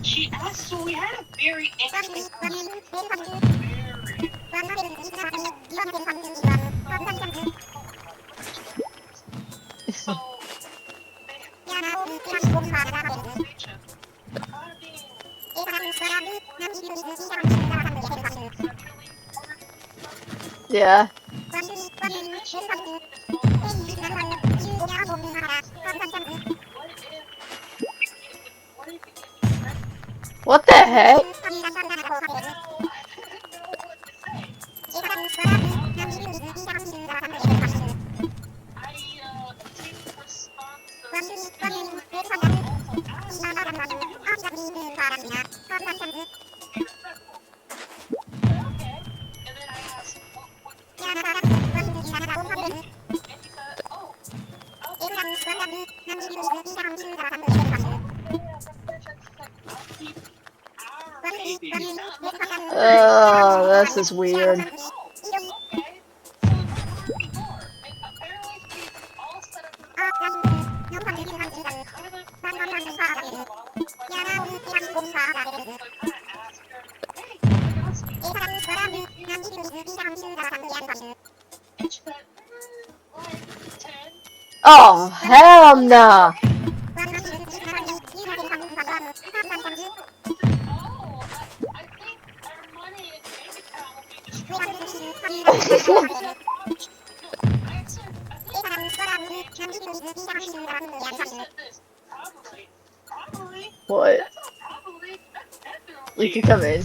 She asked, so we had a very interesting so Yeah. What the heck? Oh, this is weird. Oh, hell no. What? You can come in.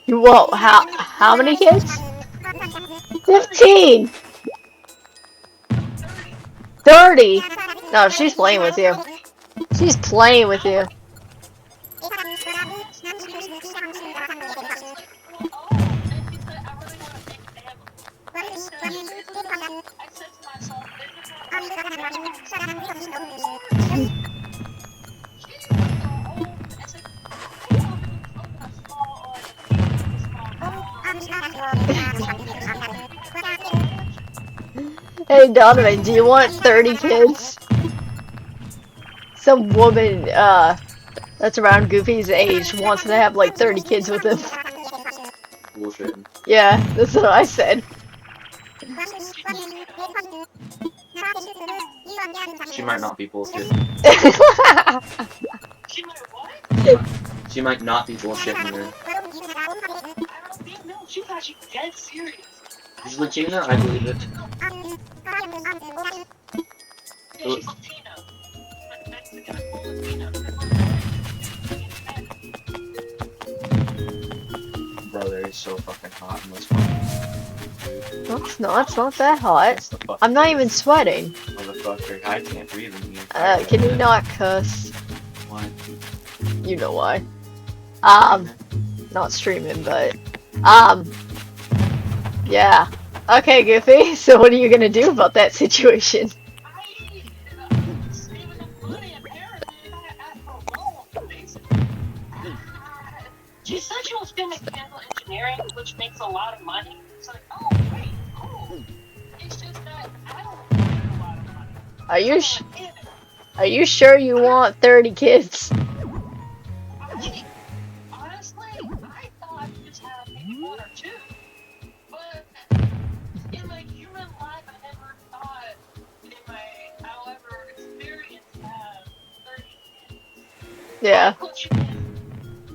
You won't. How many kids? 15! 30! No, she's playing with you. She's playing with you. Hey Donovan, do you want 30 kids? Some woman, that's around Goofy's age wants to have like 30 kids with him. Bullshit. Yeah, that's what I said. She might not be bullshit. She might not be bullshitting her. She's actually dead serious. Is Regina? I believe it. She's Latino. Mexican Latino. Brother is so fucking hot in this one. No, it's not. It's not that hot. I'm not even sweating. Motherfucker, I can't breathe in here. Can you not cuss? Why? You know why. Not streaming, but, yeah. Okay, Goofy, so what are you gonna do about that situation? She said she was going to mechanical engineering, which makes a lot of money. It's like, oh, great, cool. It's just that I don't make a lot of money. Are you sure you want 30 kids? Honestly, I thought I just had maybe one or two. But in my human life, I never thought in my, however, experience to have 30 kids. Yeah. Are you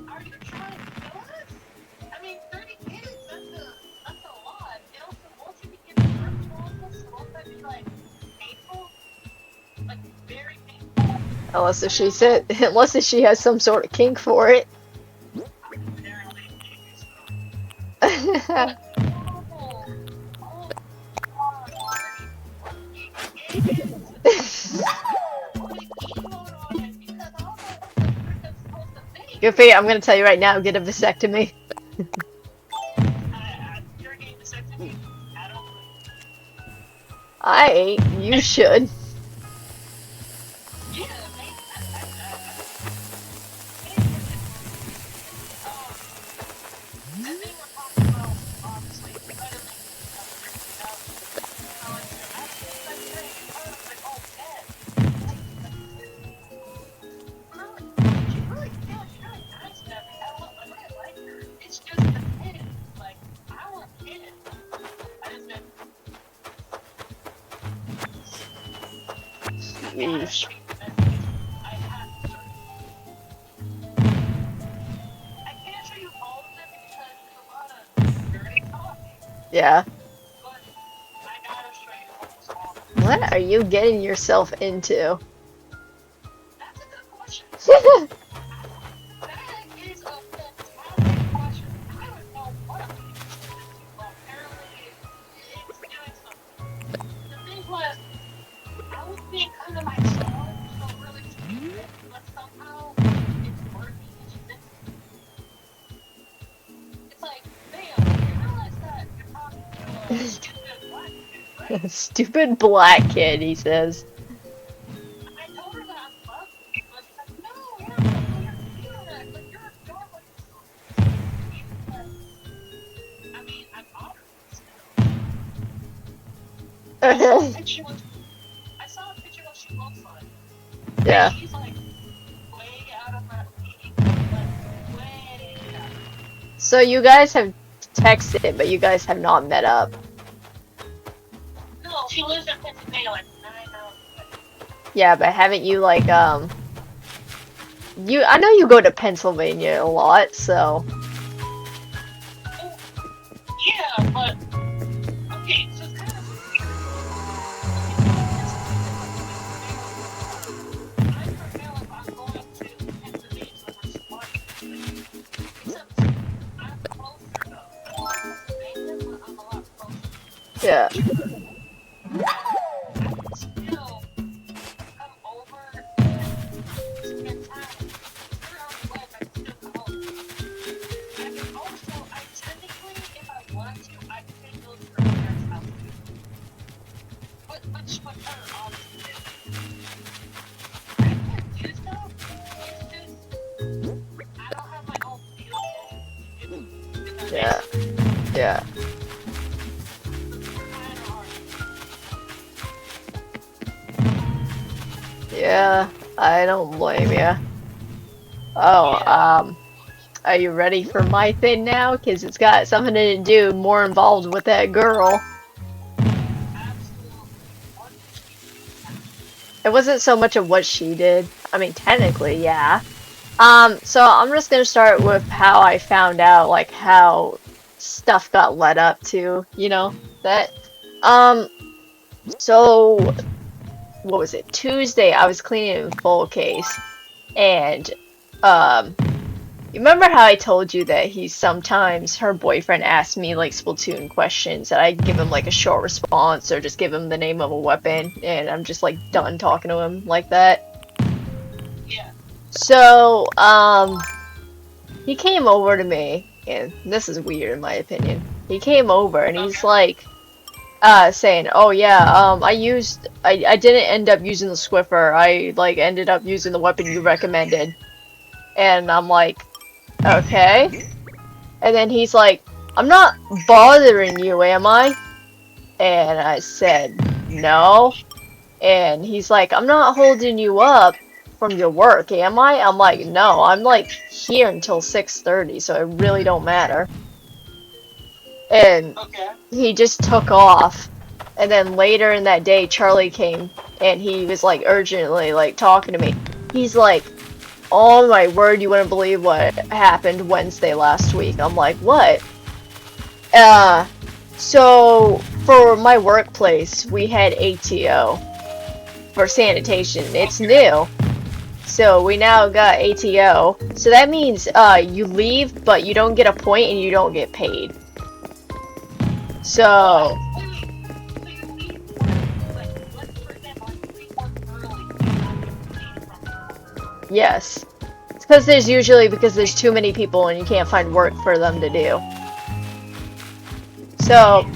trying to kill us? I mean, 30 kids, that's a lot. And also, won't you be giving birth to all of us? Won't that be, like, painful? Like, very painful? Unless if she has some sort of kink for it. Goofy, I'm gonna tell you right now, get a vasectomy. I ain't. You should. Yeesh. read the messages. I have to search. I can't show you all of them because there's a lot of dirty talking, Yeah. but I gotta show you almost all of them. What are you getting yourself into? That's a good question. That is a fantastic question. I don't know what I'm getting myself into, but apparently it's doing something. The thing was, I was being kind of myself, so really stupid, but somehow it's working and she's into it. It's like, bam, you realize that you're talking to a stupid black kid, right? Stupid black kid, he says. I told her that I'm ugly, but she's like, no, you're not ugly, you're cute, like, you're adorable, you're so cute, but, I mean, I'm ugly still. I saw a picture what I saw a picture what she looks like. And Yeah. she's like way out of my league. Like way out. So you guys have texted, but you guys have not met up. No, she lives in Pennsylvania like 9 hours away. Yeah, but haven't you like I know you go to Pennsylvania a lot, so Oh, yeah, but okay, so it's kind of weird. When you go to Pennsylvania, I don't know if I'm going to Pennsylvania so we're smarter. Except I'm closer though. I'm in Pennsylvania, but I'm a lot closer. yeah. I can still come over and spend time with you. If you're on the west, I can still come over. I can also, I technically, if I want to, I can go to her parents' house too. But much with her, obviously. I can do stuff. It's just I don't have my own field yet. If that makes Yeah. sense. Yeah. So it's kind of hard. Yeah. I don't blame you. Oh, Yeah. are you ready for my thing now? Because it's got something to do more involved with that girl. Absolutely. What did she do exactly? It wasn't so much of what she did. I mean, technically, yeah. So I'm just gonna start with how I found out, like, how stuff got led up to, that. Um, so, what was it? Tuesday, I was cleaning in full case, and, um, you remember how I told you that her boyfriend asks me, like, Splatoon questions, and I give him, like, a short response, or just give him the name of a weapon, and I'm just, like, done talking to him like that? Yeah. So, he came over to me, and this is weird in my opinion. He came over and he's Okay. like, saying, "Oh yeah, I didn't end up using the Swiffer. I like ended up using the weapon you recommended." And I'm like, "Okay." And then he's like, "I'm not bothering you, am I?" And I said, "No." And he's like, "I'm not holding you up from your work, am I?" I'm like, "No, I'm like here until 6:30, so it really don't matter." And Okay. he just took off. And then later in that day, Charlie came and he was like urgently like talking to me. He's like, "Oh my word, you wouldn't believe what happened Wednesday last week." I'm like, "What?" Uh, so for my workplace, we had ATO for sanitation. It's Okay. new. So we now got ATO. So that means you leave, but you don't get a point and you don't get paid. What? So Wait, wait. So you leave work, like, let's for example, like you leave work early, do you not get paid from it? yes, it's because there's too many people and you can't find work for them to do. So Okay.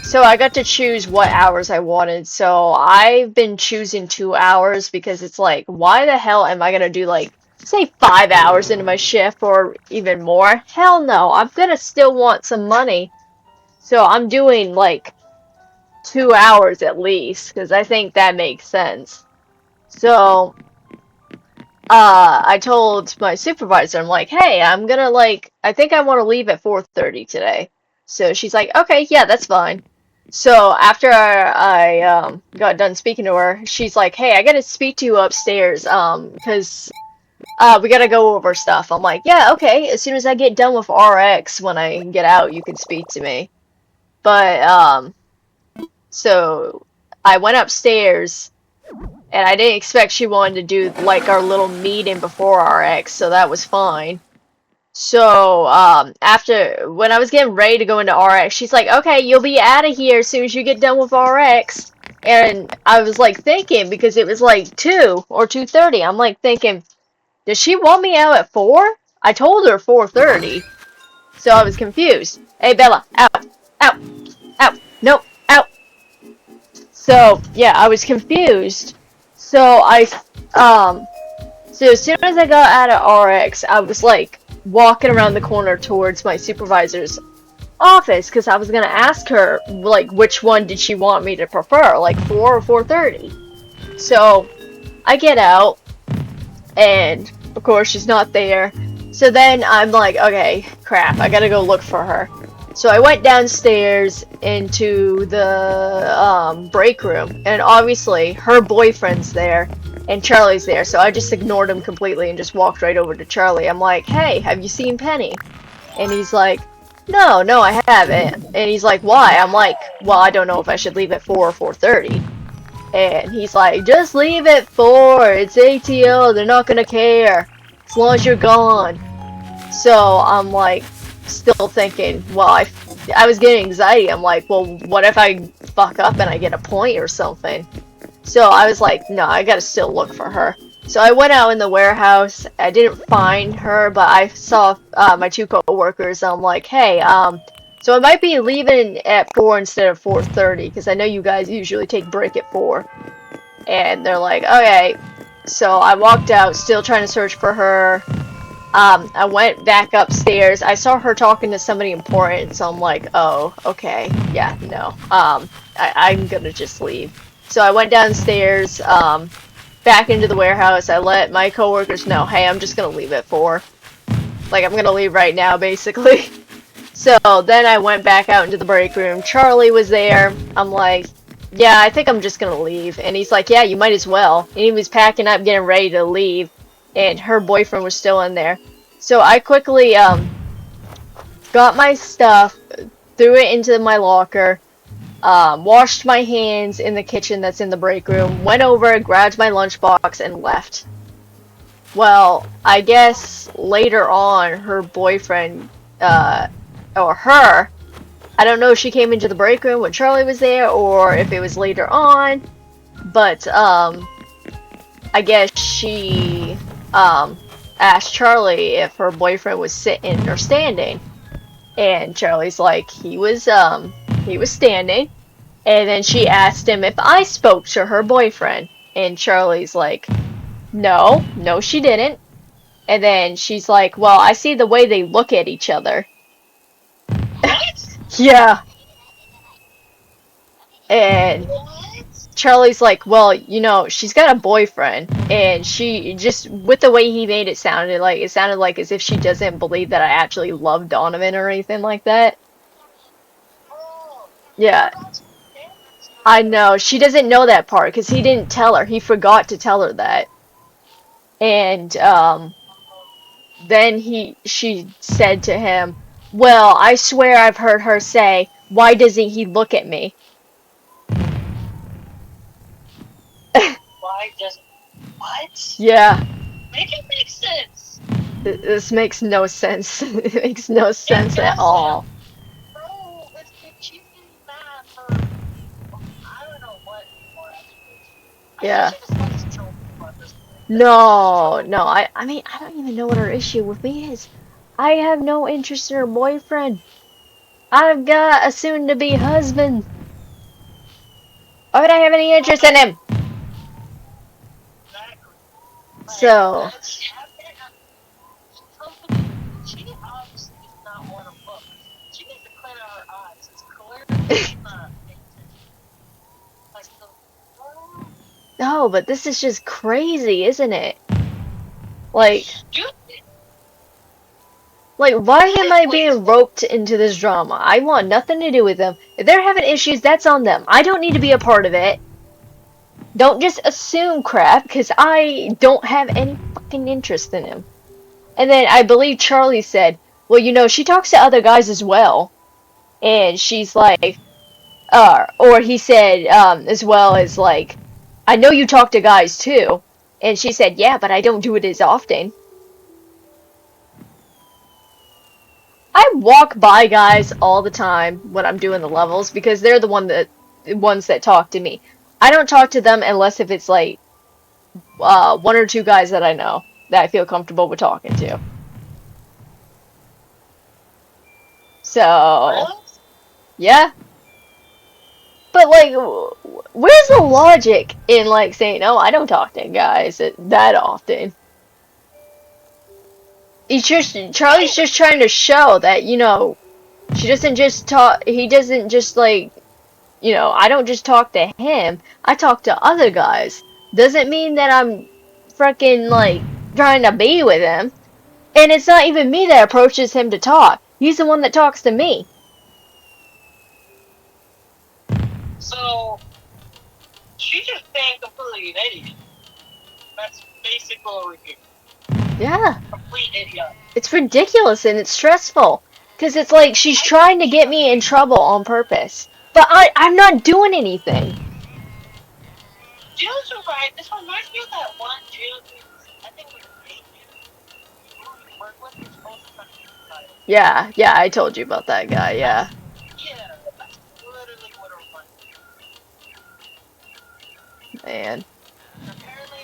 so I got to choose what hours I wanted. So I've been choosing 2 hours because it's like, why the hell am I gonna do like say 5 hours into my shift or even more? Hell no, I'm gonna still want some money. So I'm doing like 2 hours at least because I think that makes sense. So I told my supervisor, I'm like, hey, I think I want to leave at 4:30 today. So she's like, okay, yeah, that's fine. So after I got done speaking to her, she's like, "Hey, I gotta speak to you upstairs, because we gotta go over stuff." I'm like, "Yeah, okay. As soon as I get done with RX, when I get out, you can speak to me." But so I went upstairs, and I didn't expect she wanted to do like our little meeting before RX, so that was fine. So, after when I was getting ready to go into RX, she's like, "Okay, you'll be out of here as soon as you get done with RX." And I was like thinking because it was like 2 or 2:30. I'm like thinking, does she want me out at 4? I told her 4:30. So I was confused. Hey Bella, out, out, out, no, out. So, yeah, I was confused. So um so as soon as I got out of RX, I was like walking around the corner towards my supervisor's office because I was gonna ask her like which one did she want me to prefer, like 4 or 4:30. So I get out, and of course she's not there. So then I'm like, okay, crap, I gotta go look for her. So I went downstairs into the break room, and obviously her boyfriend's there, and Charlie's there. So I just ignored him completely and just walked right over to Charlie. I'm like, hey, have you seen Penny? And he's like, no, no, I haven't. And he's like, why? I'm like, well, I don't know if I should leave at 4 or 4:30. And he's like, just leave at 4. It's ATO. They're not gonna care as long as you're gone. So I'm like, still thinking, well, I was getting anxiety. I'm like, well, what if I fuck up and I get a point or something? So I was like, no, I gotta still look for her. So I went out in the warehouse. I didn't find her, but I saw my two co-workers. I'm like, hey, so I might be leaving at 4 instead of 4:30 because I know you guys usually take break at 4. And they're like, okay. So I walked out, still trying to search for her. I went back upstairs. I saw her talking to somebody important, so I'm like, oh, okay, yeah, no. I'm gonna just leave. So I went downstairs, back into the warehouse. I let my coworkers know, hey, I'm just gonna leave at 4. Like, I'm gonna leave right now, basically. So then I went back out into the break room. Charlie was there. I'm like, yeah, I think I'm just gonna leave. And he's like, yeah, you might as well. And he was packing up, getting ready to leave. And her boyfriend was still in there. So I quickly got my stuff, threw it into my locker, washed my hands in the kitchen that's in the break room, went over, grabbed my lunchbox, and left. Well, I guess later on, her boyfriend, or her, I don't know if she came into the break room when Charlie was there or if it was later on, but I guess she asked Charlie if her boyfriend was sitting or standing, and Charlie's like he was standing, and then she asked him if I spoke to her boyfriend, and Charlie's like, no, no, she didn't, and then she's like, well, I see the way they look at each other. What? Yeah, and What? Charlie's like, well, she's got a boyfriend, and she just with the way he made it sounded like as if she doesn't believe that I actually love Donovan or anything like that. Oh, Yeah, that's fantastic. I know. She doesn't know that part because he didn't tell her. He forgot to tell her that. And then she said to him, "Well, I swear I've heard her say, why doesn't he look at me?" Why doesn't what? Yeah, Make it make sense. this makes no sense. It makes no It sense at doesn't. all. Bro, if she's getting mad for I don't know what anymore actually. I think Yeah. she just wants to troll people at this point. No, no. I mean, I don't even know what her issue with me is. I have no interest in her boyfriend. I've got a soon-to-be husband. Why would I have any interest in him? Exactly. Like, So, she obviously does not want to look. She needs to clean out her eyes. It's clearly she's not paying attention. Like, no, but this is just crazy, isn't it? Like, stupid. Like, why am I being roped into this drama? I want nothing to do with them. If they're having issues, that's on them. I don't need to be a part of it. Don't just assume crap, because I don't have any fucking interest in him. And then I believe Charlie said, well, you know, she talks to other guys as well. And she's like, or he said, as well as like, I know you talk to guys too. And she said, yeah, but I don't do it as often. I walk by guys all the time when I'm doing the levels because they're the ones that talk to me. I don't talk to them unless if it's like one or two guys that I know that I feel comfortable with talking to. So, Really? yeah. But like, where's the logic in like saying, "Oh, I don't talk to guys that often"? Charlie's just trying to show that, you know, she doesn't just talk. He doesn't just like, you know, I don't just talk to him. I talk to other guys. Doesn't mean that I'm freaking like trying to be with him. And it's not even me that approaches him to talk. He's the one that talks to me. So, she's just being completely an idiot. That's basically what we're doing. Yeah. Complete idiot. It's ridiculous and it's stressful. Because it's like she's trying to get me in trouble on purpose. But I'm not doing anything. Jill's right. This reminds me of that one Jill. I think we work with. You're supposed to Yeah, I told you about that guy, yeah. Yeah, that's literally what it reminds me. Man. Apparently,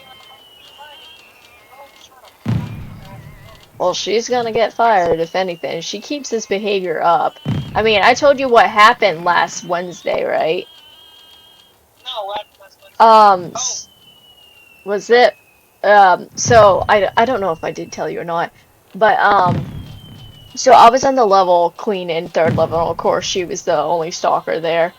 Well, she's gonna get fired, if anything. She keeps this behavior up. I mean, I told you what happened last Wednesday, right? no, that's Was it? So, I don't know if I did tell you or not, but, so I was on the level cleaning, third level, of course, she was the only stalker there.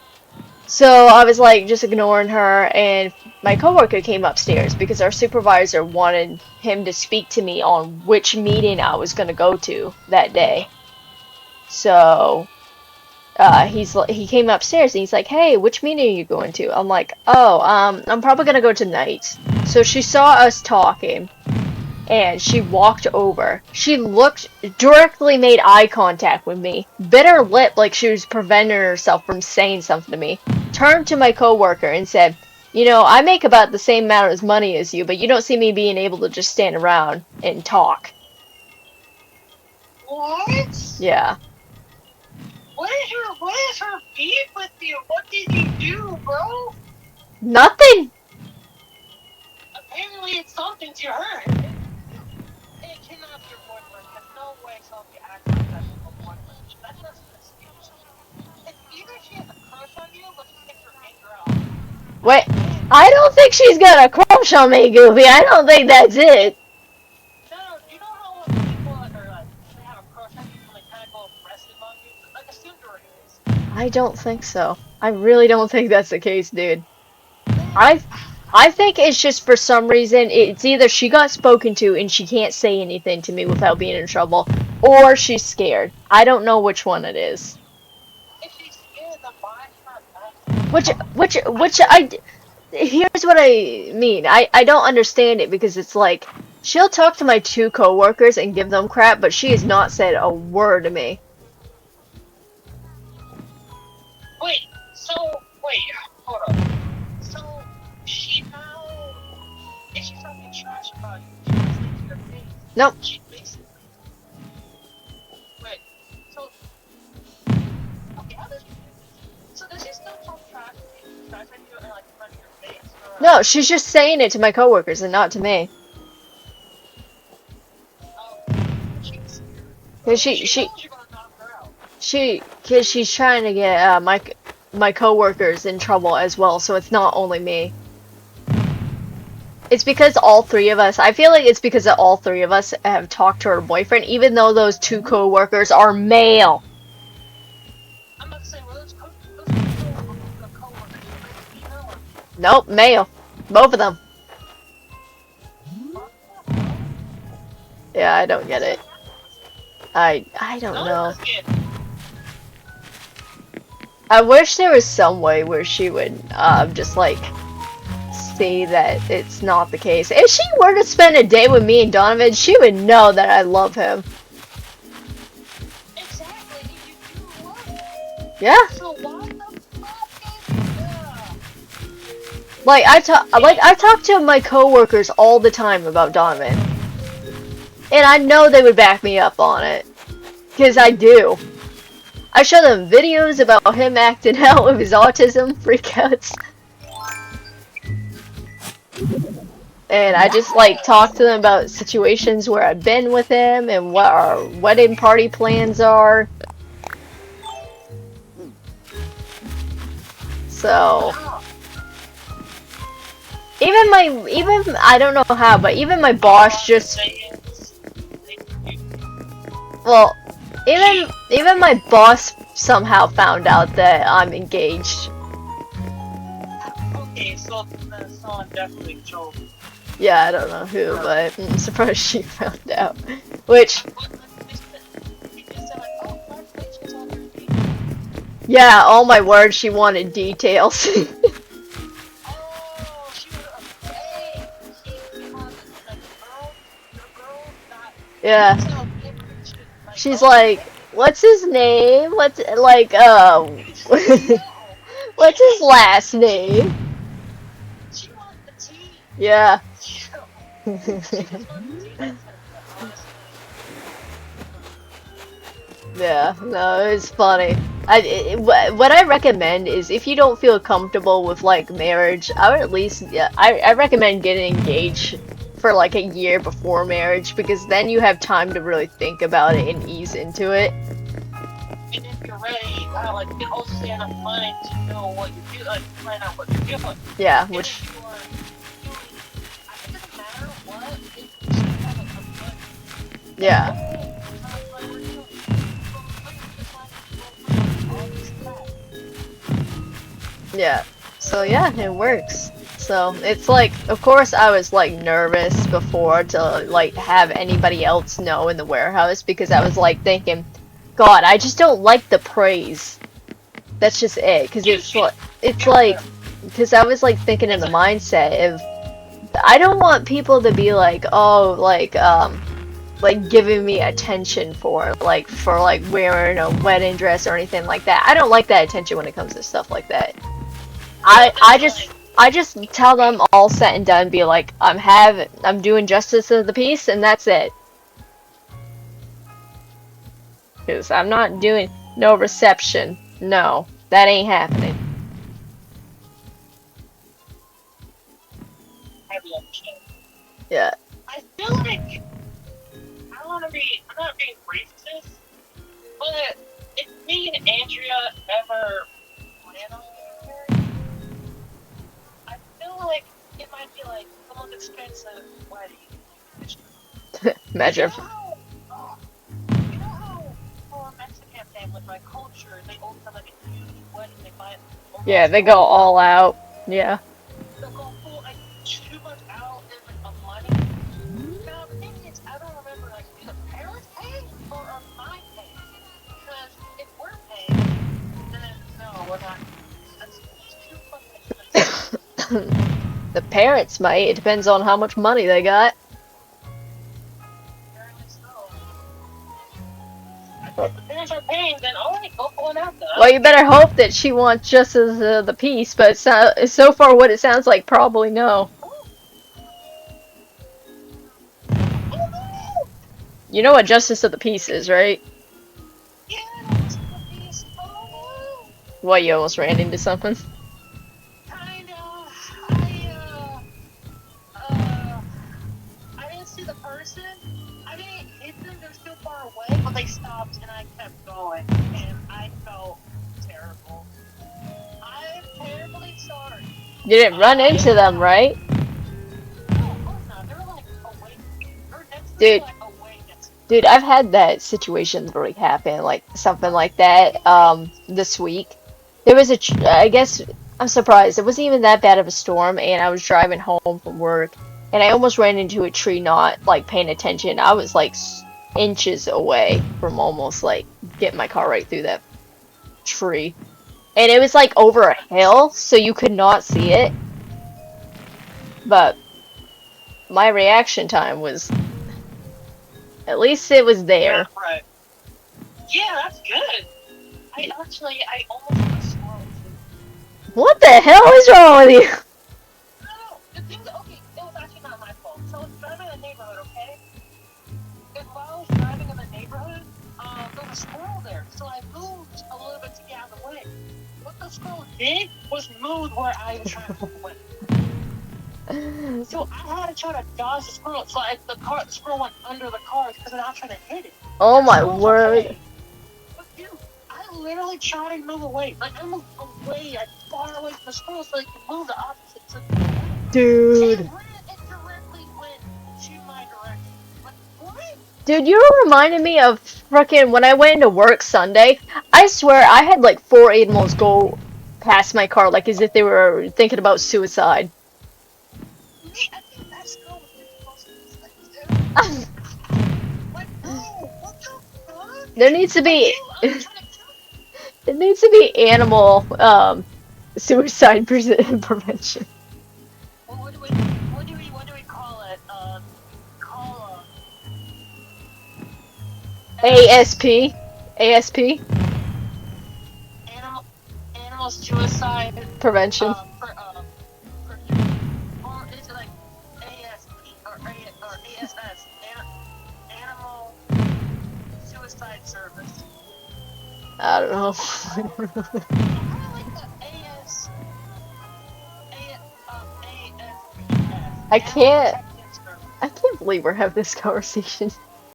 So I was like just ignoring her, and my coworker came upstairs because our supervisor wanted him to speak to me on which meeting I was going to go to that day. So he came upstairs and he's like, "Hey, which meeting are you going to?" I'm like, "Oh, I'm probably going to go tonight." So she saw us talking and she walked over. She looked, directly made eye contact with me, bit her lip like she was preventing herself from saying something to me, turned to my coworker and said, "You know, I make about the same amount of money as you, but you don't see me being able to just stand around and talk." what? Yeah. What is her beef with you? What did you do, bro? Nothing. Apparently, it's something to her. It cannot be your boyfriend. There's no way somebody acts like that to a boyfriend. That's just an excuse. It's either she has a crush on you, but she takes her anger out. Wait, I don't think she's got a crush on me, Goofy. I don't think that's it. No, you know how people are like, they have a crush on you and they kind of go aggressive on you? Like a Cinder is. I don't think so. I really don't think that's the case, dude. I think it's just for some reason it's either she got spoken to and she can't say anything to me without being in trouble, or she's scared. I don't know which one it is. If she's scared, then why not? Which here's what I mean. I don't understand it because it's like she'll talk to my two coworkers and give them crap, but she has not said a word to me. Wait, hold up. So, she now, if she's talking trash about you, she can say to your face. Nope. She basically, wait, so, okay, how does she do this? So does she still talk trash at you and like in front of your face? Or, No, she's just saying it to my coworkers and not to me. she's, Cause she knows you're gonna knock her out. cause she's trying to get my coworkers in trouble as well, so it's not only me. It's because all three of us, I feel like it's because all three of us have talked to her boyfriend, even though those two coworkers are male. I'm not saying, well, those coworkers, female or Nope, male. Both of them. Yeah, I don't get it. I don't know. Donovan's good. I wish there was some way where she would just like say that it's not the case. If she were to spend a day with me and Donovan, she would know that I love him. Exactly. You do love him. Yeah. So why the fuck is Like I talk to my coworkers all the time about Donovan. And I know they would back me up on it. 'Cause I do. I show them videos about him acting out with his autism freakouts. And I just like talk to them about situations where I've been with him and what our wedding party plans are. So even I don't know how, but even my boss just well, even my boss somehow found out that I'm engaged. Okay, so someone definitely told. Yeah, I don't know who, but I'm surprised she found out. Which, yeah, oh my word, she wanted details. Yeah. She's like, what's his name? What's like, what's his last name? Yeah. Yeah, no, it's funny. What I recommend is if you don't feel comfortable with like marriage, I would at least, yeah, I recommend getting engaged for like a year before marriage because then you have time to really think about it and ease into it. And if you're ready, like you also stay enough money to know what you do, like plan out what you're doing. Yeah, And which if you are doing, it doesn't matter what, if you should have a good yeah. Yeah. So yeah, it works. So it's like, of course I was like nervous before to like have anybody else know in the warehouse because I was like thinking, God, I just don't like the praise. That's just it. Cause it's like, cause I was like thinking in the mindset of, I don't want people to be like, oh, like giving me attention for like wearing a wedding dress or anything like that. I don't like that attention when it comes to stuff like that. I just tell them all set and done, be like, I'm doing justice of the peace and that's it. Cause I'm not doing no reception. No, that ain't happening. Yeah. I feel like I'm not being racist, but if me and Andrea ever plan on getting married, I feel like it might be like the most expensive wedding in history. Measure. You know how for a Mexican family, my culture, they always have like a huge wedding, they buy it. Yeah, they go all out. Yeah. They'll go full, like, too much out in like, of money. Now, the thing is, I don't remember, like, do the parents pay or am I paying? Because if we're paying, then no, we're not. That's too fucking expensive. The parents might. It depends on how much money they got. Apparently so. If the parents are paying, then alright, go pull it out though. Well, you better hope that she wants just as the peace, but so far what it sounds like, probably no. You know what justice of the peace is, right? Yeah, that's the piece. Oh, What, you almost ran into something? kind of. I didn't see the person. I didn't hit them. They're still far away, but they stopped, and I kept going, and I felt terrible. I'm terribly sorry. You didn't run into them, right? No, of course not. They were like away. Or next to Dude. me, like away next to me. Dude, I've had that situation literally happen, like something like that, this week. There was I guess, I'm surprised. It wasn't even that bad of a storm, and I was driving home from work, and I almost ran into a tree not, like, paying attention. I was, like, inches away from almost like getting my car right through that tree. And it was like over a hill, so you could not see it. But my reaction time was, at least it was there. Yeah, right. Yeah, that's good. I almost hit a squirrel too. What the hell is wrong with you? No, the thing, okay, it was actually not my fault. So I was driving in the neighborhood, okay? And while I was driving in the neighborhood, there was a squirrel there. So I moved a little bit to get out of the way. What the squirrel did was move where I was trying to move away. So I had to try to dodge the squirrel. So the squirrel went under the car because I'm not trying to hit it. Oh my Squirrel's word. okay. But dude, I literally tried to move away. Like I moved away, like far away from the squirrel so it could move the opposite. So Dude. it directly went to my direction. Like what? Dude, you reminded me of frickin' when I went into work Sunday. I swear I had like 4 animals go past my car like as if they were thinking about suicide. Me, I think that squirrel was thinking about suicide, dude. Like, bro, what the fuck? There needs to be I'm trying to kill there needs to be animal suicide prevention. Well, what do we call it? Call ASP. ASP animal suicide. prevention. For or is it like ASP or ASS? Animal Suicide Service. I don't know. I like the ASPS. I Animal can't Protective Service. I can't believe we're having this conversation.